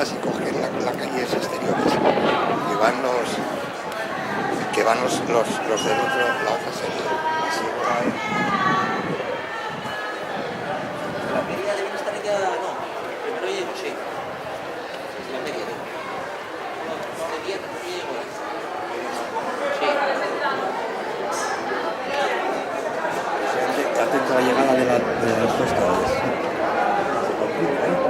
atrás y coger la calles exteriores, que van los del otro, la otra serie. Así por ahí. La feria de bienestar ya no. Primero llego, sí. La feria de. No, de 10 llego. Sí. Atento a la llegada de las pescadas. Se complica, ¿eh?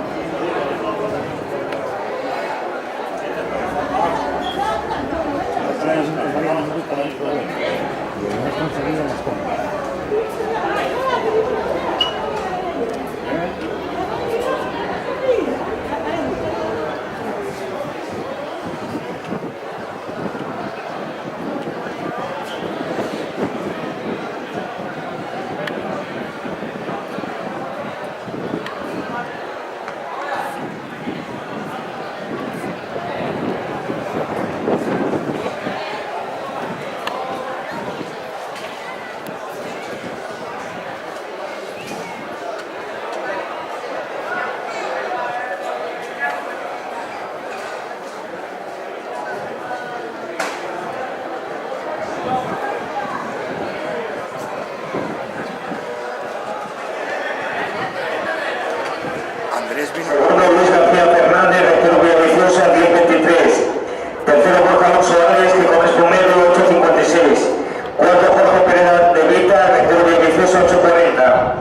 Otra vez nos habíamos visto el problema. Y no hemos conseguido las compras. Segundo, Luis García Fernández, rector Villaviciosa, 1023. Tercero, Borja Alonso Álvarez, que con espumero, 856. Cuarto, Jorge Pérez de Vita, rector Villaviciosa, 840.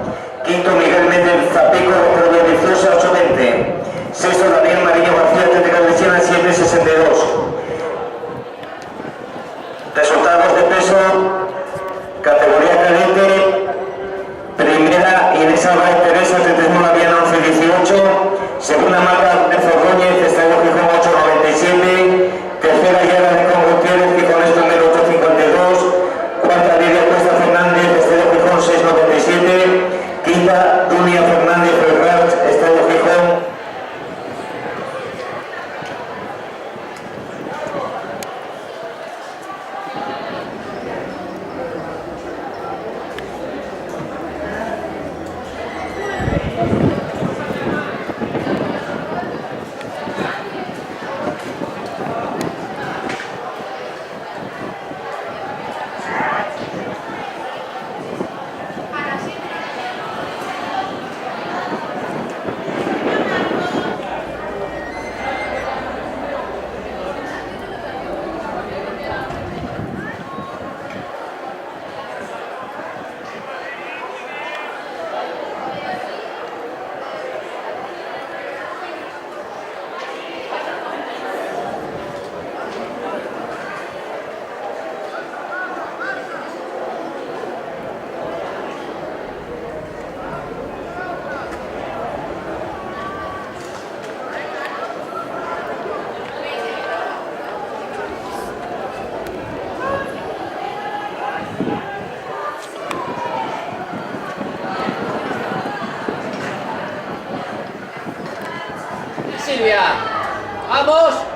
Quinto, Miguel Méndez Zapico, rector Villaviciosa, 820. Sexto, Daniel Mariño García, técnica de Siena, 762. Resultados de peso, categoría cadete. Primera, Inés Álvarez Teresa, Atletismo Laviana, 11-18. Segunda, Marta de Ordóñez, Estadio Gijón, 8-97. Tercera, Yara de Con Gutiérrez, Gijón número 8-52. Cuarta, Lidia Cuesta Fernández, Estadio Gijón, 6-97. Quinta, Dunia Fernández Ferraz, Estadio Gijón. Silvia, vamos.